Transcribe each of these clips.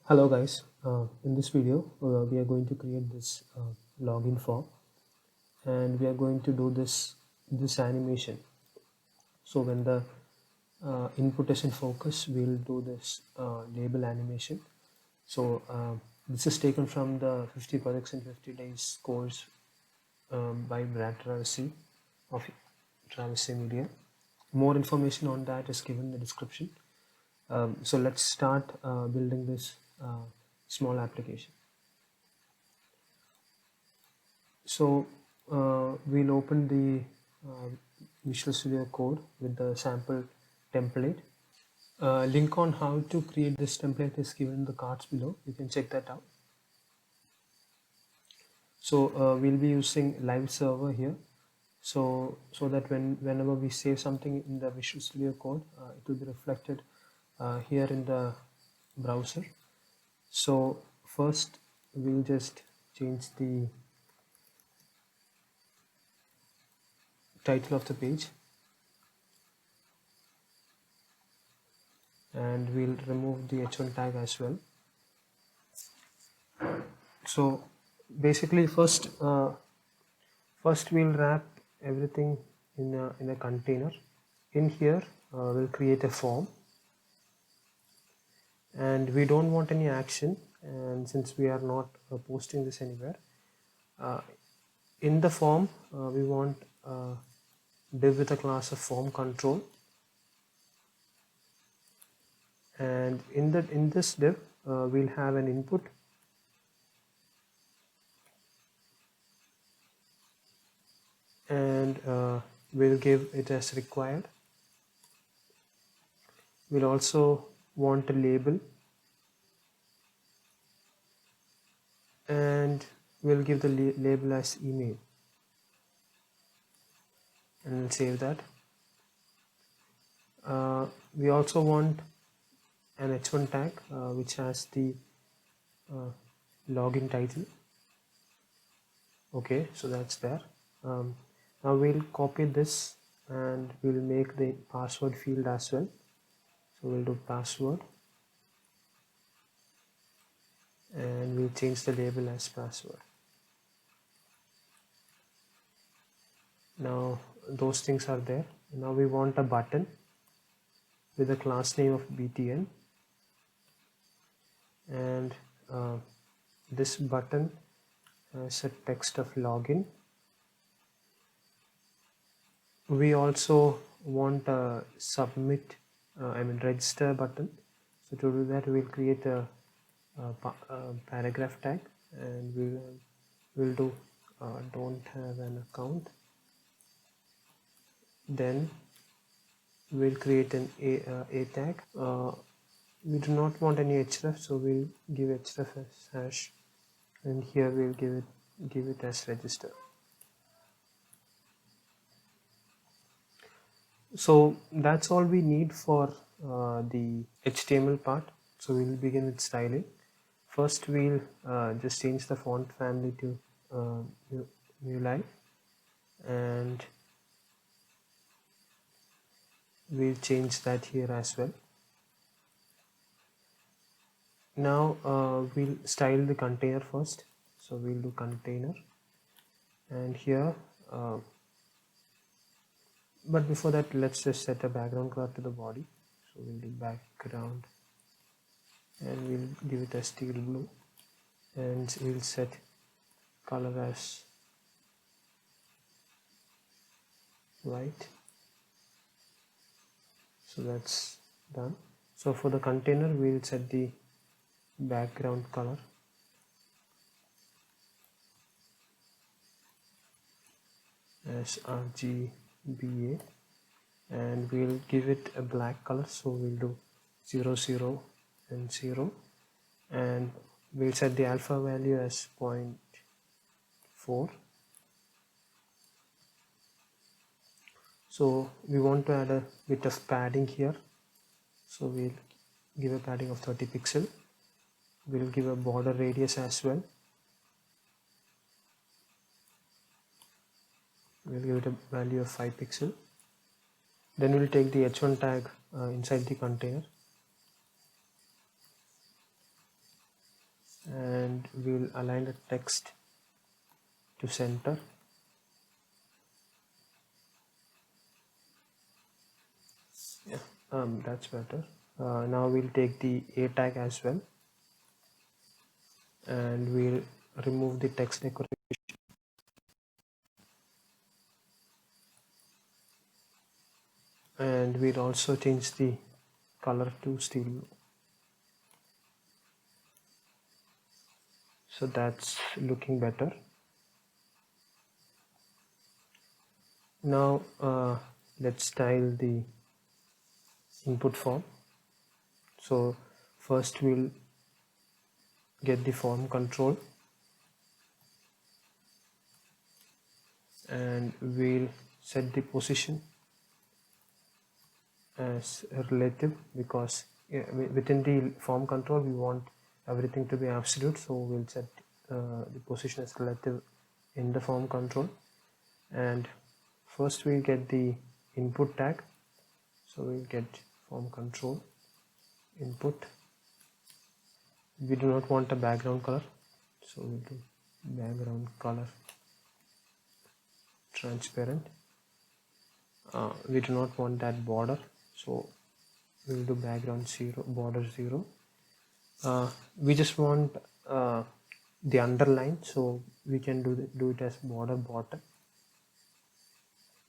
Hello guys, in this video we are going to create this login form, and we are going to do this animation. So when the input is in focus, we'll do this label animation. So this is taken from the 50 projects in 50 days course by Brad Traversy of Traversy Media. More information on that is given in the description. So let's start building this small application. So we'll open the Visual Studio Code with the sample template. Link on how to create this template is given in the cards below. You can check that out. So we'll be using live server here. So that whenever we save something in the Visual Studio Code, it will be reflected here in the browser. So first we'll just change the title of the page, and we'll remove the h1 tag as well. So basically first we'll wrap everything in a container. In here we'll create a form, and we don't want any action, and since we are not posting this anywhere, in the form we want div with a class of form control, and in this div we'll have an input, and we'll give it as required. We'll also want a label, and we'll give the label as email, and we'll save that. We also want an h1 tag which has the login title. Okay, so that's there. Now we'll copy this and we'll make the password field as well. So we'll do password, and we'll change the label as password. Now those things are there. Now we want a button with a class name of btn, and this button has a text of login. We also want a submit register button. So to do that, we'll create a paragraph tag, and we'll do don't have an account. Then we'll create an a tag. We do not want any href, so we'll give href as hash, and here we'll give it as register. So that's all we need for the HTML part. So we'll begin with styling. First we'll just change the font family to New Life, and we'll change that here as well. Now we'll style the container first. So we'll do container, and here but before that, let's just set a background color to the body. So we'll do background, and we'll give it a steel blue, and we'll set color as white. So that's done. So for the container, we'll set the background color as RGBA, and we'll give it a black color. So we'll do 0, 0 and 0, and we'll set the alpha value as 0.4. So we want to add a bit of padding here, so we'll give a padding of 30 pixel. We'll give a border radius as well. We'll give it a value of 5 pixel. Then we'll take the h1 tag inside the container, we'll align the text to center. Yeah, that's better. Now we'll take the A tag as well, and we'll remove the text decoration, and we'll also change the color to steel blue. So that's looking better. Now let's style the input form. So first we'll get the form control, and we'll set the position as relative, because within the form control we want everything to be absolute, so we'll set the position as relative in the form control. And first we'll get the input tag, so we'll get form control input. We do not want a background color, so we'll do background color transparent. We do not want that border, so we'll do background 0, border 0. We just want the underline, so we can do it as border bottom.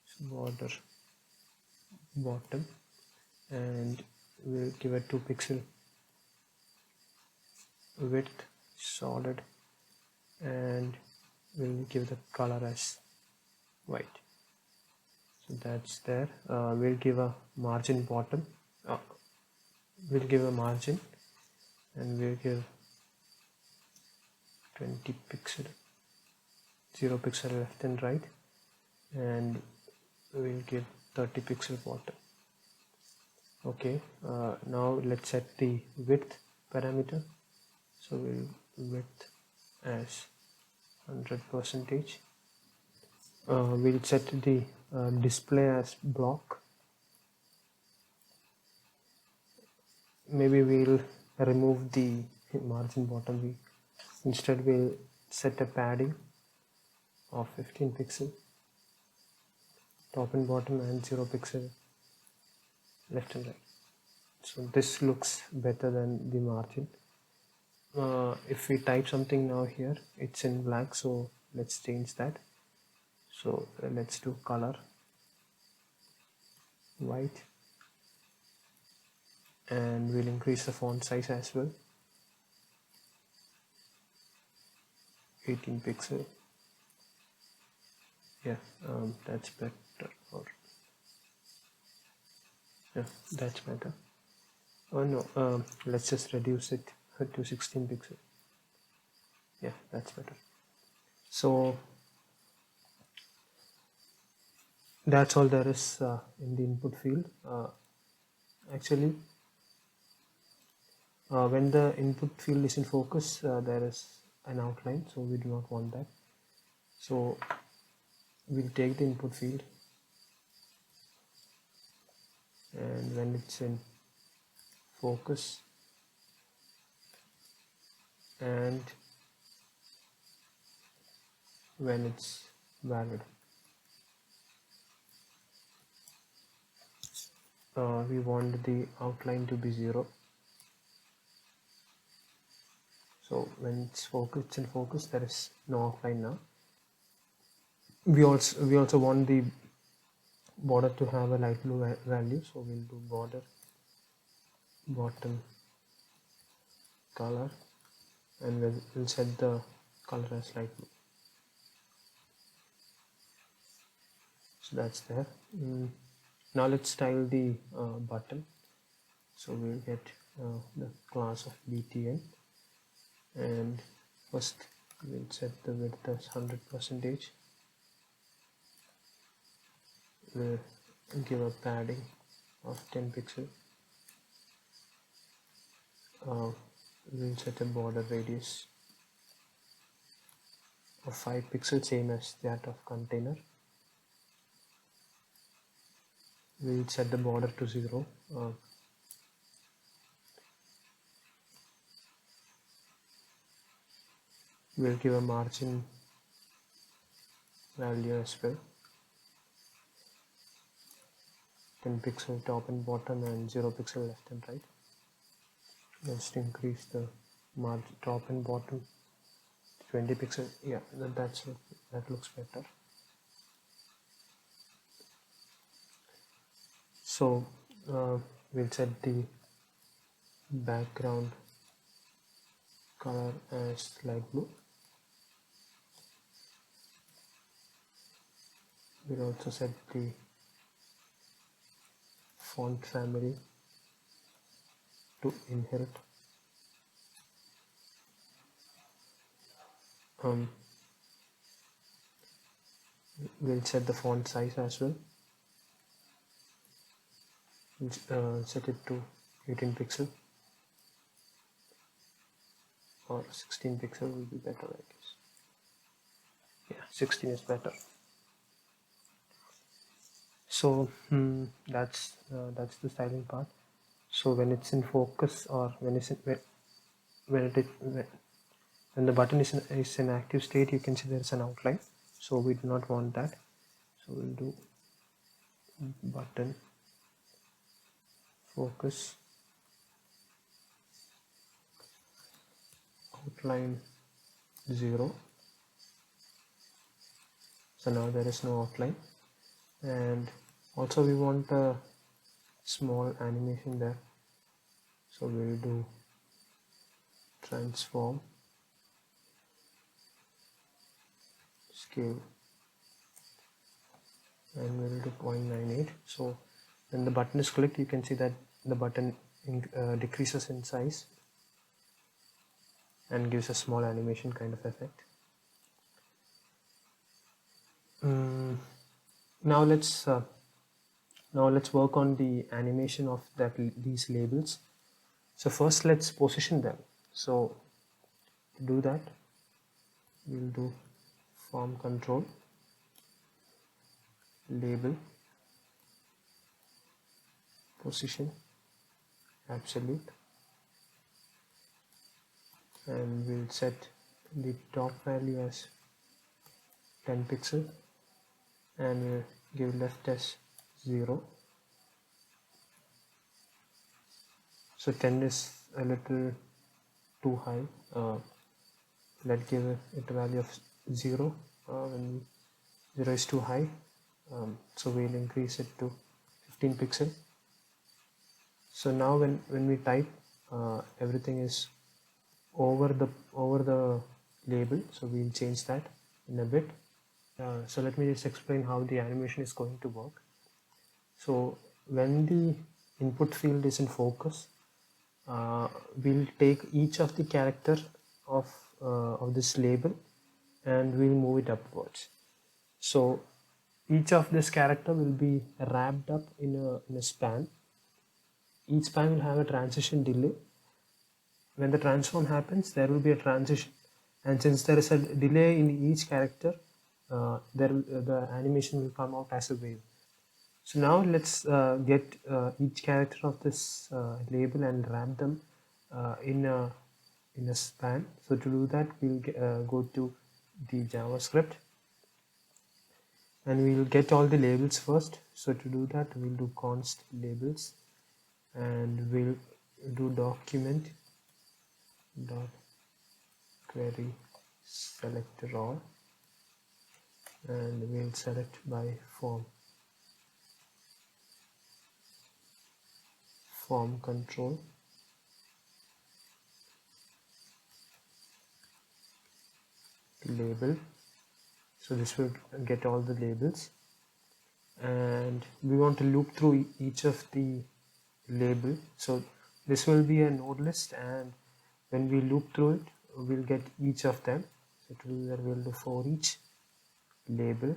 So border bottom, and we'll give a 2 pixel width solid, and we'll give the color as white. So that's there. We'll give a margin bottom. We'll give a margin, and we'll give 20 pixel, 0 pixel left and right, and we'll give 30 pixel bottom. Okay, now let's set the width parameter. So we'll width as 100%. We'll set the display as block. Maybe we'll remove the margin bottom. Instead we'll set a padding of 15 pixel top and bottom, and 0 pixel left and right. So this looks better than the margin. If we type something now here, it's in black, so let's change that. So let's do color white, and we'll increase the font size as well, 18 pixel. Yeah, that's better. Or yeah, that's better. Oh no, let's just reduce it to 16 pixel. Yeah, that's better. So that's all there is in the input field. Actually, when the input field is in focus, there is an outline, so we do not want that. So we'll take the input field, and when it's in focus and when it's valid, we want the outline to be 0. So when it's in focus, there is no outline now. We also want the border to have a light blue value, so we'll do border bottom color, and we'll set the color as light blue. So that's there. Now let's style the button. So we'll get the class of btn, and first we'll set the width as 100%. We'll give a padding of 10 pixel. We'll set a border radius of 5 pixels, same as that of container. We'll set the border to 0. We'll give a margin value as well, 10 pixel top and bottom and 0 pixel left and right. Just increase the margin top and bottom 20 pixel. Yeah, that looks better. So we'll set the background color as light blue. We'll also set the font family to inherit. We'll set the font size as well. We'll set it to 18 pixel or 16 pixel will be better, I guess. Yeah, 16 is better. So that's the styling part. So when it's in focus, or when the button is in active state, you can see there is an outline. So we do not want that. So we'll do button focus outline 0. So now there is no outline, and also we want a small animation there. So we'll do transform scale and we'll do 0.98. So when the button is clicked, you can see that the button decreases in size and gives a small animation kind of effect. Now let's work on the animation of these labels. So first let's position them. So to do that, we'll do form control label position absolute, and we'll set the top value as 10 pixel and we'll give left as 0. So 10 is a little too high. Let's give it a value of 0. When 0 is too high, so we'll increase it to 15 pixel. So now when we type, everything is over the label, so we'll change that in a bit. So let me just explain how the animation is going to work. So when the input field is in focus, we'll take each of the character of this label and we'll move it upwards. So each of this character will be wrapped up in a span. Each span will have a transition delay. When the transform happens, there will be a transition, and since there is a delay in each character, the animation will come out as a wave. So now let's get each character of this label and wrap them in a span. So to do that, we'll go to the JavaScript and we'll get all the labels first. So to do that, we'll do const labels and we'll do document dot query select raw and we'll select by form control label. So this will get all the labels, and we want to loop through each of the label. So this will be a node list, and when we loop through it, we'll get each of them. So to do that, we'll do for each label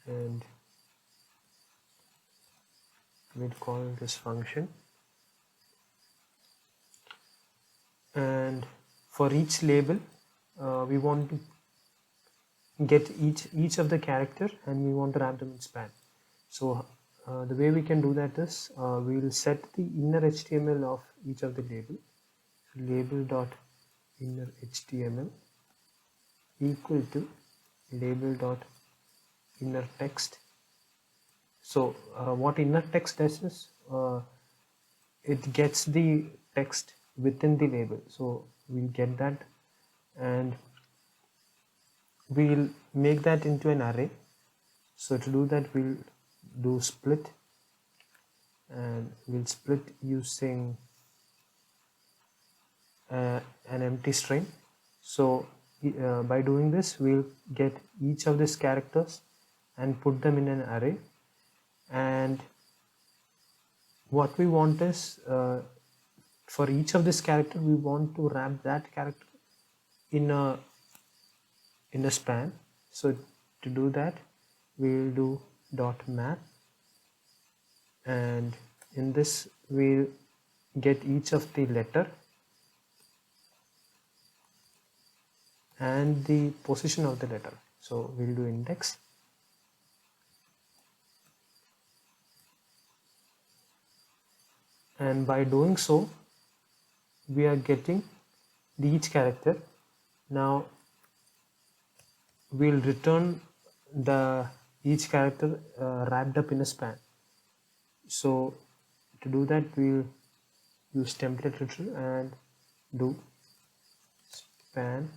and we'll call this function, and for each label we want to get each of the character and we want to wrap them in span. So the way we can do that is we will set the inner HTML of each of the label, label dot inner HTML, equal to label dot inner text. So what inner text does is it gets the text within the label, so we'll get that and we'll make that into an array. So to do that, we'll do split, and we'll split using an empty string. So by doing this, we'll get each of these characters and put them in an array. And what we want is for each of this character, we want to wrap that character in a span. So to do that, we'll do dot map, and in this we'll get each of the letter and the position of the letter. So we'll do index, and by doing so we are getting each character. Now we'll return the each character wrapped up in a span. So to do that, we'll use template retrieve and do span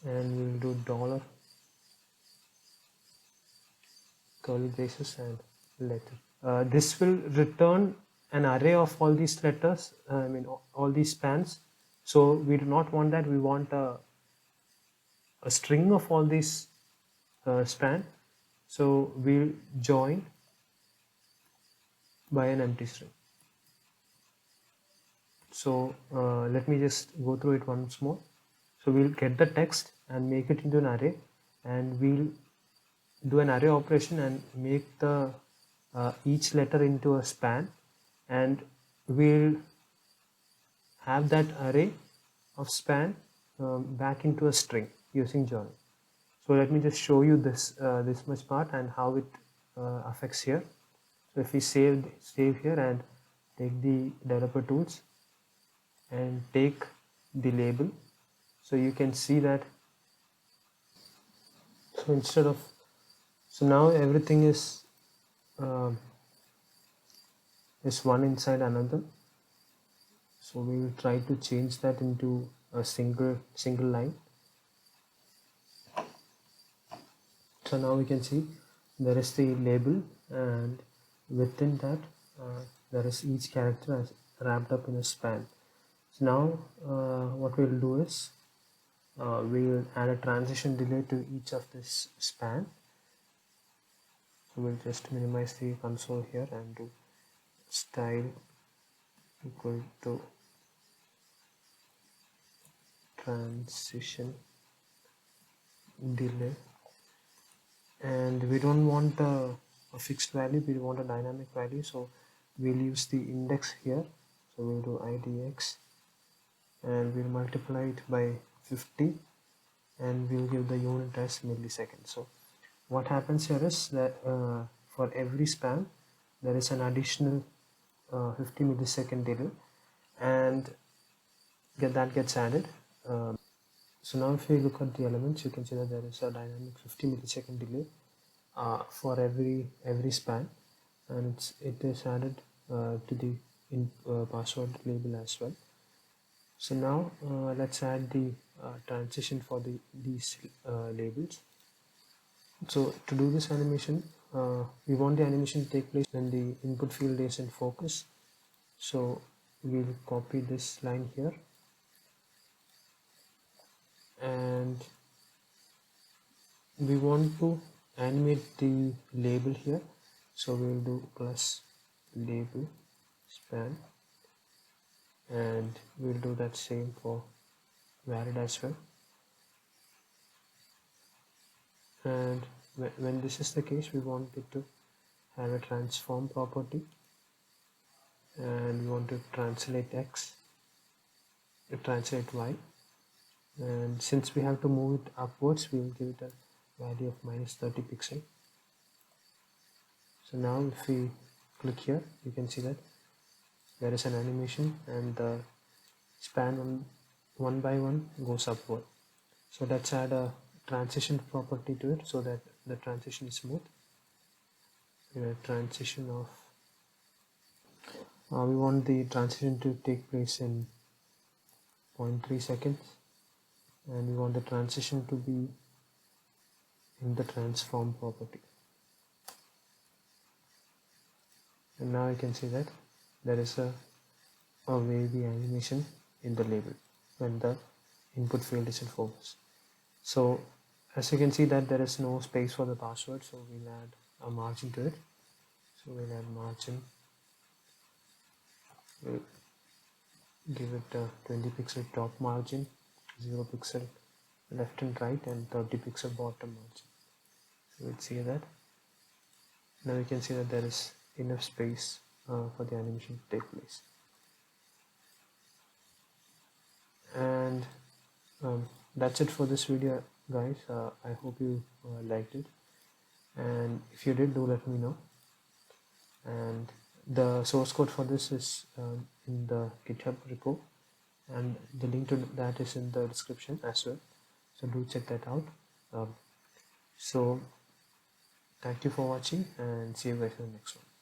and we'll do dollar curly braces and letter. This will return an array of all these letters, all these spans. So we do not want that, we want a string of all these span. So we'll join by an empty string. So let me just go through it once more. So we'll get the text and make it into an array, and we'll do an array operation and make the each letter into a span, and we'll have that array of span back into a string using join. So let me just show you this this much part and how it affects here. So if we save here and take the developer tools and take the label, so you can see that. So now everything is one inside another. So we will try to change that into a single line. So now we can see there is the label, and within that there is each character as wrapped up in a span. So now what we'll do is we'll add a transition delay to each of this span. So we'll just minimize the console here and do style equal to transition delay, and we don't want a fixed value, we want a dynamic value. So we'll use the index here. So we'll do idx and we'll multiply it by 50 and we'll give the unit as milliseconds. So what happens here is that for every span there is an additional 50 millisecond delay, and that gets added. So now if you look at the elements, you can see that there is a dynamic 50 millisecond delay for every span, and it is added to the password label as well. So now let's add the transition for these labels. So to do this animation, we want the animation to take place when the input field is in focus. So we'll copy this line here and we want to animate the label here. So we'll do plus label span, and we'll do that same for valid as well. And when this is the case, we want it to have a transform property, and we want to translate x, translate y, and since we have to move it upwards, we will give it a value of minus 30 pixel. So now if we click here, you can see that there is an animation and the span one by one goes upward. So let's add a transition property to it so that the transition is smooth. Transition of we want the transition to take place in 0.3 seconds, and we want the transition to be in the transform property. And now you can see that there is a wavy animation in the label when the input field is in focus. So as you can see that there is no space for the password, so we'll add a margin to it. So we'll add margin, we'll give it a 20 pixel top margin, 0 pixel left and right, and 30 pixel bottom margin. So we'll see that. Now you can see that there is enough space for the animation to take place. And that's it for this video, guys. I hope you liked it, and if you did, do let me know. And the source code for this is in the GitHub repo, and the link to that is in the description as well, so do check that out. So thank you for watching, and see you guys in the next one.